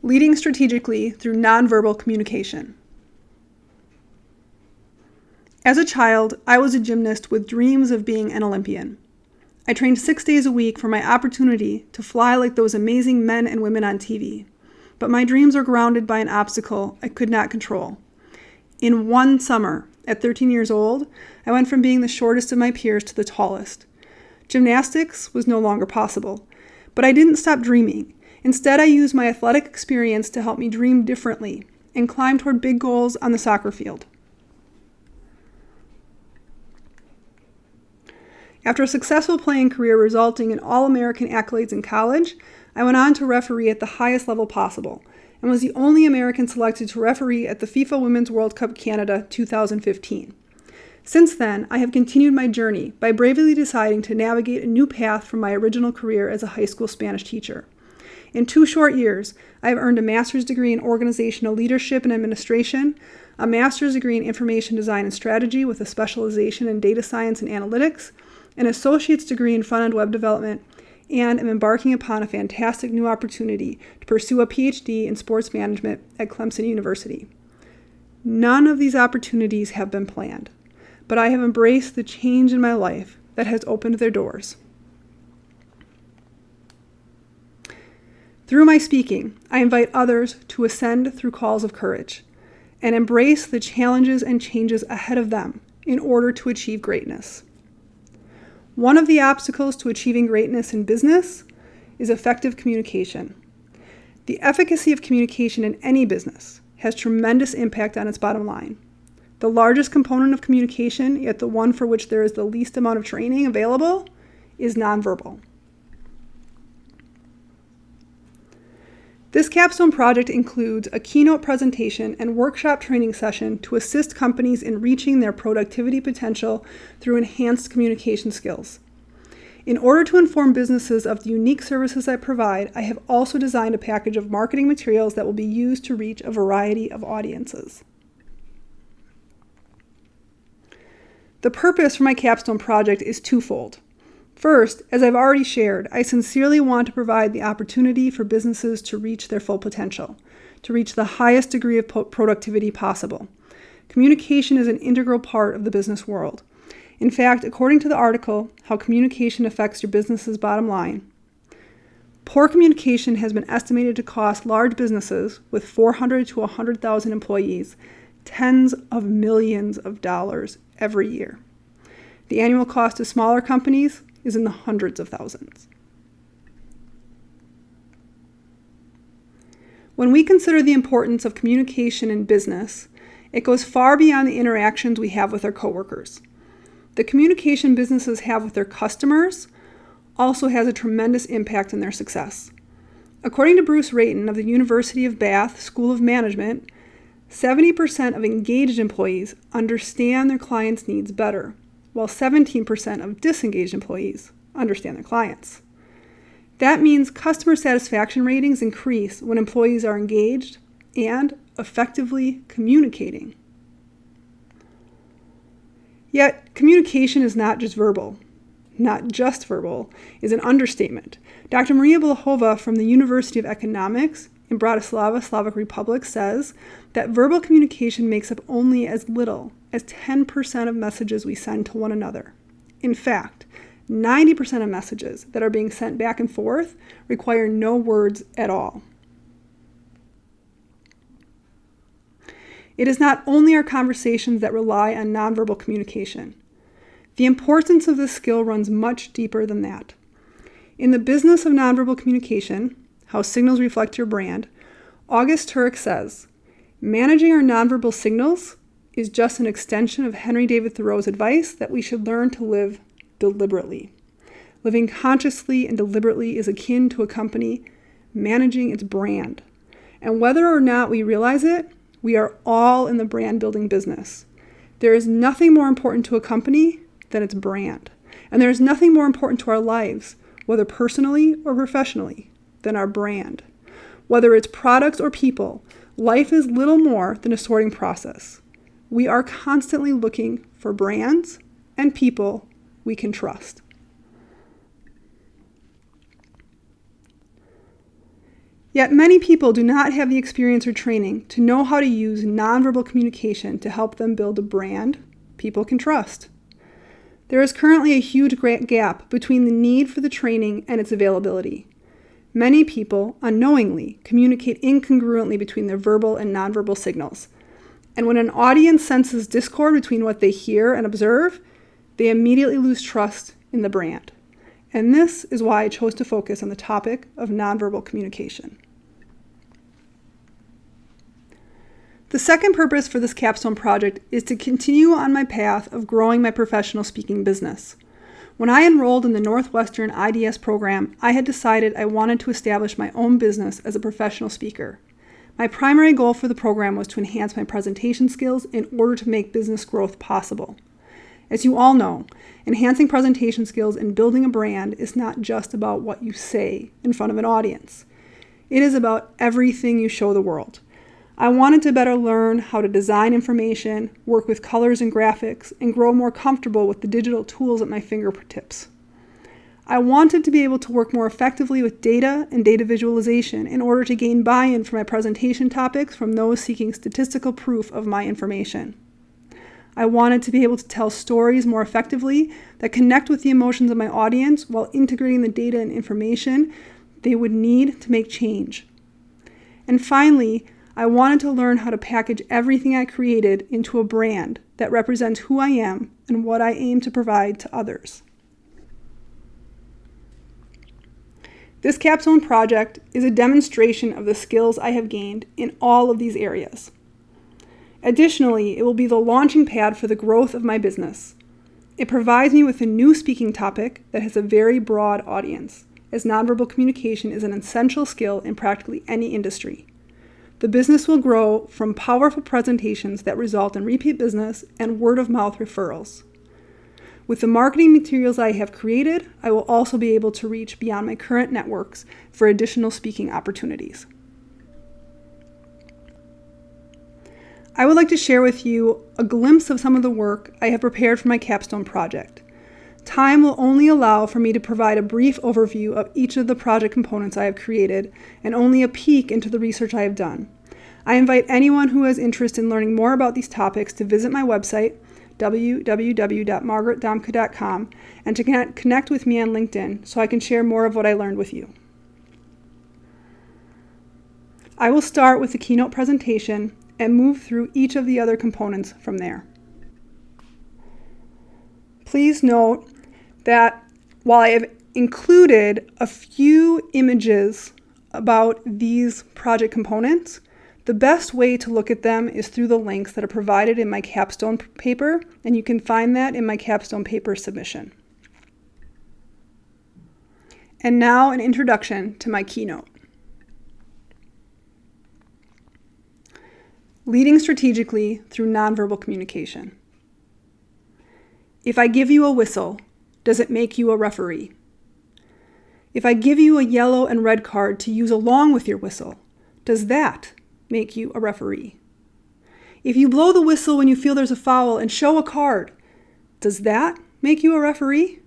Leading strategically through nonverbal communication. As a child, I was a gymnast with dreams of being an Olympian. I trained 6 days a week for my opportunity to fly like those amazing men and women on TV. But my dreams were grounded by an obstacle I could not control. In one summer, at 13 years old, I went from being the shortest of my peers to the tallest. Gymnastics was no longer possible, but I didn't stop dreaming. Instead, I used my athletic experience to help me dream differently and climb toward big goals on the soccer field. After a successful playing career resulting in All-American accolades in college, I went on to referee at the highest level possible and was the only American selected to referee at the FIFA Women's World Cup Canada 2015. Since then, I have continued my journey by bravely deciding to navigate a new path from my original career as a high school Spanish teacher. In 2 short years, I have earned a master's degree in organizational leadership and administration, a master's degree in information design and strategy with a specialization in data science and analytics, an associate's degree in front-end web development, and am embarking upon a fantastic new opportunity to pursue a PhD in sports management at Clemson University. None of these opportunities have been planned, but I have embraced the change in my life that has opened their doors. Through my speaking, I invite others to ascend through calls of courage and embrace the challenges and changes ahead of them in order to achieve greatness. One of the obstacles to achieving greatness in business is effective communication. The efficacy of communication in any business has tremendous impact on its bottom line. The largest component of communication, yet the one for which there is the least amount of training available, is nonverbal. This Capstone project includes a keynote presentation and workshop training session to assist companies in reaching their productivity potential through enhanced communication skills. In order to inform businesses of the unique services I provide, I have also designed a package of marketing materials that will be used to reach a variety of audiences. The purpose for my Capstone project is twofold. First, as I've already shared, I sincerely want to provide the opportunity for businesses to reach their full potential, to reach the highest degree of productivity possible. Communication is an integral part of the business world. In fact, according to the article, How Communication Affects Your Business's Bottom Line, poor communication has been estimated to cost large businesses with 400 to 100,000 employees tens of millions of dollars every year. The annual cost to smaller companies is in the hundreds of thousands. When we consider the importance of communication in business, it goes far beyond the interactions we have with our coworkers. The communication businesses have with their customers also has a tremendous impact on their success. According to Bruce Rayton of the University of Bath School of Management, 70% of engaged employees understand their clients' needs better, while 17% of disengaged employees understand their clients. That means customer satisfaction ratings increase when employees are engaged and effectively communicating. Yet, communication is not just verbal. Not just verbal is an understatement. Dr. Maria Blahova from the University of Economics in Bratislava, Slavic Republic says that verbal communication makes up only as little as 10% of messages we send to one another. In fact, 90% of messages that are being sent back and forth require no words at all. It is not only our conversations that rely on nonverbal communication. The importance of this skill runs much deeper than that. In the business of nonverbal communication, How Signals Reflect Your Brand, August Turek says, managing our nonverbal signals is just an extension of Henry David Thoreau's advice that we should learn to live deliberately. Living consciously and deliberately is akin to a company managing its brand. And whether or not we realize it, we are all in the brand building business. There is nothing more important to a company than its brand. And there is nothing more important to our lives, whether personally or professionally, than our brand. Whether it's products or people, life is little more than a sorting process. We are constantly looking for brands and people we can trust. Yet many people do not have the experience or training to know how to use nonverbal communication to help them build a brand people can trust. There is currently a huge gap between the need for the training and its availability. Many people, unknowingly, communicate incongruently between their verbal and nonverbal signals. And when an audience senses discord between what they hear and observe, they immediately lose trust in the brand. And this is why I chose to focus on the topic of nonverbal communication. The second purpose for this Capstone project is to continue on my path of growing my professional speaking business. When I enrolled in the Northwestern IDS program, I had decided I wanted to establish my own business as a professional speaker. My primary goal for the program was to enhance my presentation skills in order to make business growth possible. As you all know, enhancing presentation skills and building a brand is not just about what you say in front of an audience. It is about everything you show the world. I wanted to better learn how to design information, work with colors and graphics, and grow more comfortable with the digital tools at my fingertips. I wanted to be able to work more effectively with data and data visualization in order to gain buy-in for my presentation topics from those seeking statistical proof of my information. I wanted to be able to tell stories more effectively that connect with the emotions of my audience while integrating the data and information they would need to make change. And finally, I wanted to learn how to package everything I created into a brand that represents who I am and what I aim to provide to others. This Capstone project is a demonstration of the skills I have gained in all of these areas. Additionally, it will be the launching pad for the growth of my business. It provides me with a new speaking topic that has a very broad audience, as nonverbal communication is an essential skill in practically any industry. The business will grow from powerful presentations that result in repeat business and word-of-mouth referrals. With the marketing materials I have created, I will also be able to reach beyond my current networks for additional speaking opportunities. I would like to share with you a glimpse of some of the work I have prepared for my Capstone project. Time will only allow for me to provide a brief overview of each of the project components I have created and only a peek into the research I have done. I invite anyone who has interest in learning more about these topics to visit my website, www.margaretdomka.com, and to connect with me on LinkedIn so I can share more of what I learned with you. I will start with the keynote presentation and move through each of the other components from there. Please note that while I have included a few images about these project components, the best way to look at them is through the links that are provided in my Capstone paper, and you can find that in my Capstone paper submission. And now an introduction to my keynote. Leading strategically through nonverbal communication. If I give you a whistle, does it make you a referee? If I give you a yellow and red card to use along with your whistle, does that make you a referee? If you blow the whistle when you feel there's a foul and show a card, does that make you a referee?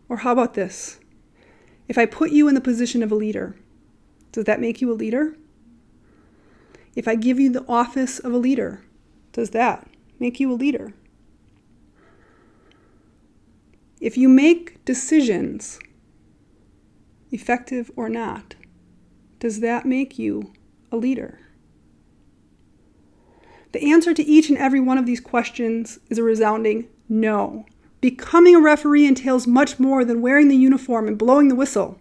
Or how about this? If I put you in the position of a leader, does that make you a leader? If I give you the office of a leader, does that make you a leader? If you make decisions, effective or not, does that make you a leader? The answer to each and every one of these questions is a resounding no. Becoming a referee entails much more than wearing the uniform and blowing the whistle.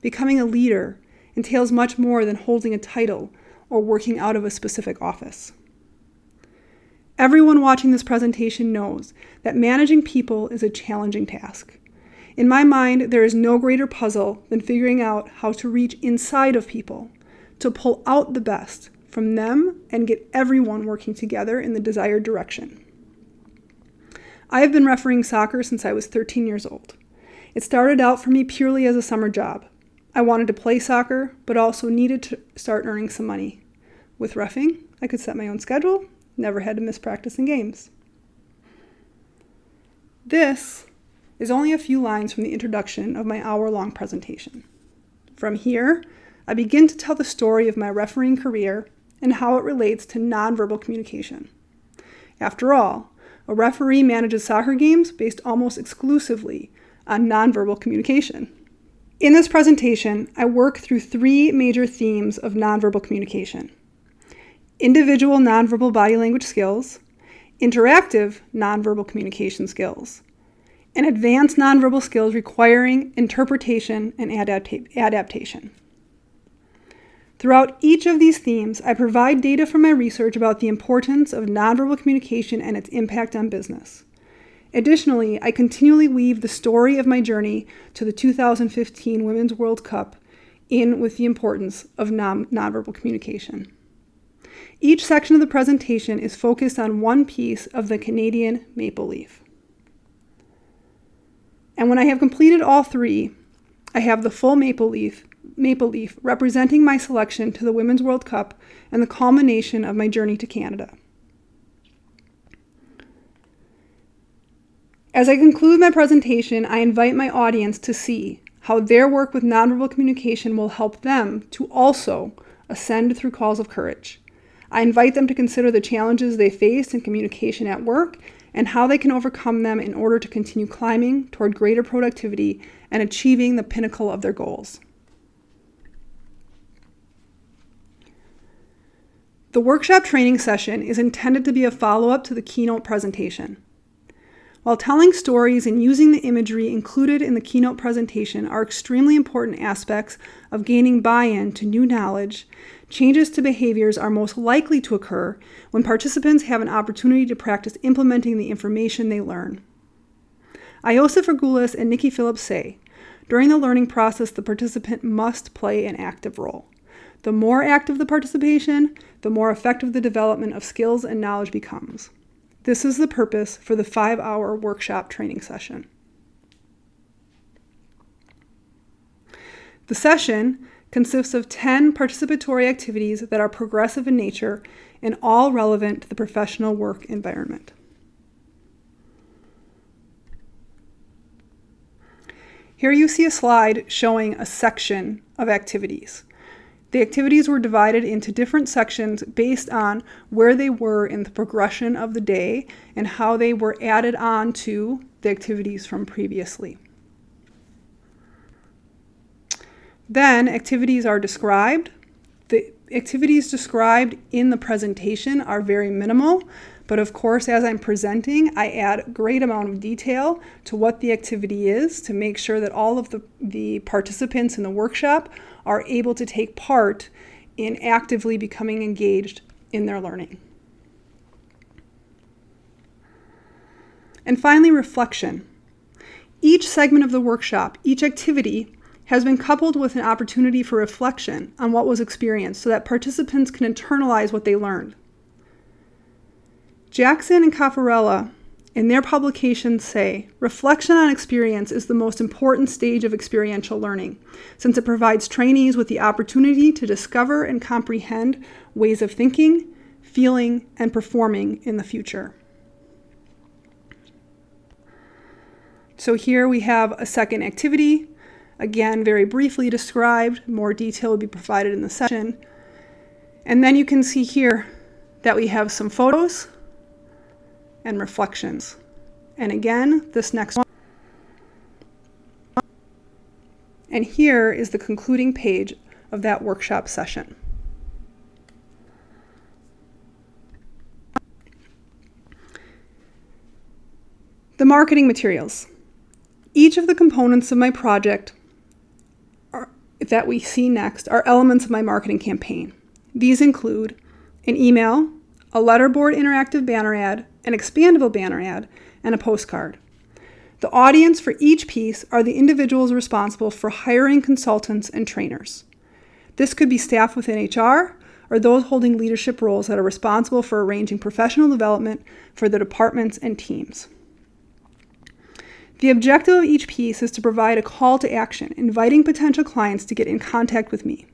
Becoming a leader entails much more than holding a title or working out of a specific office. Everyone watching this presentation knows that managing people is a challenging task. In my mind, there is no greater puzzle than figuring out how to reach inside of people, to pull out the best from them and get everyone working together in the desired direction. I have been refereeing soccer since I was 13 years old. It started out for me purely as a summer job. I wanted to play soccer, but also needed to start earning some money. With reffing, I could set my own schedule, never had to miss practice in games. This is only a few lines from the introduction of my hour-long presentation. From here, I begin to tell the story of my refereeing career and how it relates to nonverbal communication. After all, a referee manages soccer games based almost exclusively on nonverbal communication. In this presentation, I work through 3 major themes of nonverbal communication: individual nonverbal body language skills, interactive nonverbal communication skills, and advanced nonverbal skills requiring interpretation and adaptation. Throughout each of these themes, I provide data from my research about the importance of nonverbal communication and its impact on business. Additionally, I continually weave the story of my journey to the 2015 Women's World Cup in with the importance of nonverbal communication. Each section of the presentation is focused on one piece of the Canadian maple leaf. And when I have completed all 3, I have the full maple leaf representing my selection to the Women's World Cup and the culmination of my journey to Canada. As I conclude my presentation, I invite my audience to see how their work with nonverbal communication will help them to also ascend through calls of courage. I invite them to consider the challenges they face in communication at work and how they can overcome them in order to continue climbing toward greater productivity and achieving the pinnacle of their goals. The workshop training session is intended to be a follow-up to the keynote presentation. While telling stories and using the imagery included in the keynote presentation are extremely important aspects of gaining buy-in to new knowledge, changes to behaviors are most likely to occur when participants have an opportunity to practice implementing the information they learn. Iosif Ergulis and Nikki Phillips say, during the learning process, the participant must play an active role. The more active the participation, the more effective the development of skills and knowledge becomes. This is the purpose for the 5-hour workshop training session. The session consists of 10 participatory activities that are progressive in nature and all relevant to the professional work environment. Here you see a slide showing a section of activities. The activities were divided into different sections based on where they were in the progression of the day and how they were added on to the activities from previously. Then activities are described. The activities described in the presentation are very minimal, but of course, as I'm presenting, I add a great amount of detail to what the activity is to make sure that all of the participants in the workshop are able to take part in actively becoming engaged in their learning. And finally, reflection. Each segment of the workshop, each activity, has been coupled with an opportunity for reflection on what was experienced so that participants can internalize what they learned. Jackson and Caffarella, in their publications, say, reflection on experience is the most important stage of experiential learning, since it provides trainees with the opportunity to discover and comprehend ways of thinking, feeling, and performing in the future. So here we have a second activity, again, very briefly described. More detail will be provided in the session. And then you can see here that we have some photos and reflections. And again, this next one. And here is the concluding page of that workshop session. The marketing materials. Each of the components of my project that we see next are elements of my marketing campaign. These include an email, a letterboard interactive banner ad, an expandable banner ad, and a postcard. The audience for each piece are the individuals responsible for hiring consultants and trainers. This could be staff within HR or those holding leadership roles that are responsible for arranging professional development for the departments and teams. The objective of each piece is to provide a call to action, inviting potential clients to get in contact with me.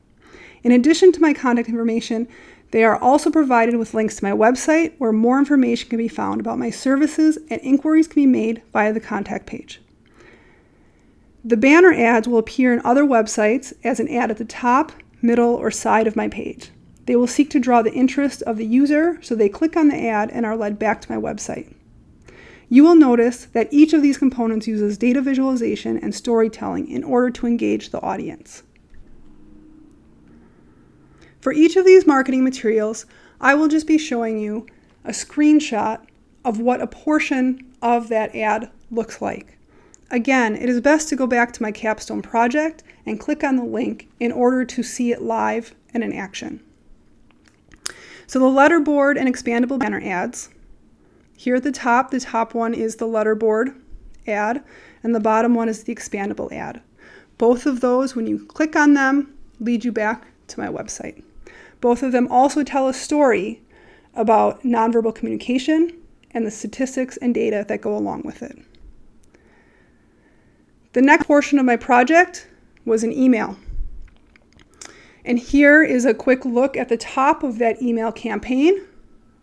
In addition to my contact information, they are also provided with links to my website where more information can be found about my services and inquiries can be made via the contact page. The banner ads will appear in other websites as an ad at the top, middle, or side of my page. They will seek to draw the interest of the user so they click on the ad and are led back to my website. You will notice that each of these components uses data visualization and storytelling in order to engage the audience. For each of these marketing materials, I will just be showing you a screenshot of what a portion of that ad looks like. Again, it is best to go back to my Capstone project and click on the link in order to see it live and in action. So the letterboard and expandable banner ads. Here at the top one is the letterboard ad, and the bottom one is the expandable ad. Both of those, when you click on them, lead you back to my website. Both of them also tell a story about nonverbal communication and the statistics and data that go along with it. The next portion of my project was an email. And here is a quick look at the top of that email campaign,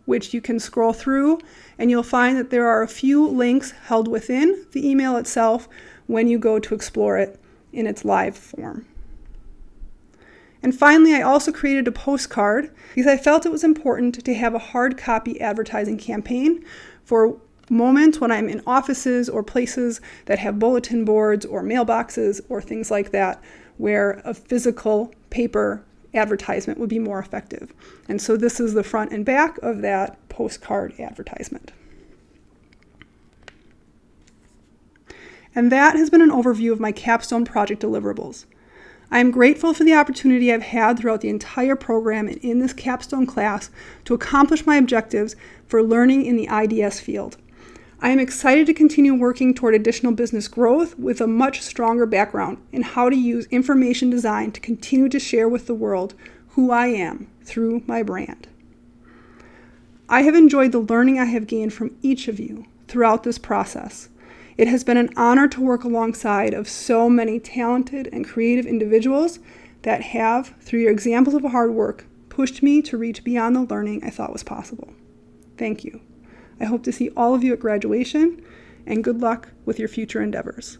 which you can scroll through, and you'll find that there are a few links held within the email itself when you go to explore it in its live form. And finally, I also created a postcard because I felt it was important to have a hard copy advertising campaign for moments when I'm in offices or places that have bulletin boards or mailboxes or things like that, where a physical paper advertisement would be more effective. And so this is the front and back of that postcard advertisement. And that has been an overview of my Capstone project deliverables. I am grateful for the opportunity I've had throughout the entire program and in this Capstone class to accomplish my objectives for learning in the IDS field. I am excited to continue working toward additional business growth with a much stronger background in how to use information design to continue to share with the world who I am through my brand. I have enjoyed the learning I have gained from each of you throughout this process. It has been an honor to work alongside of so many talented and creative individuals that have, through your examples of hard work, pushed me to reach beyond the learning I thought was possible. Thank you. I hope to see all of you at graduation, and good luck with your future endeavors.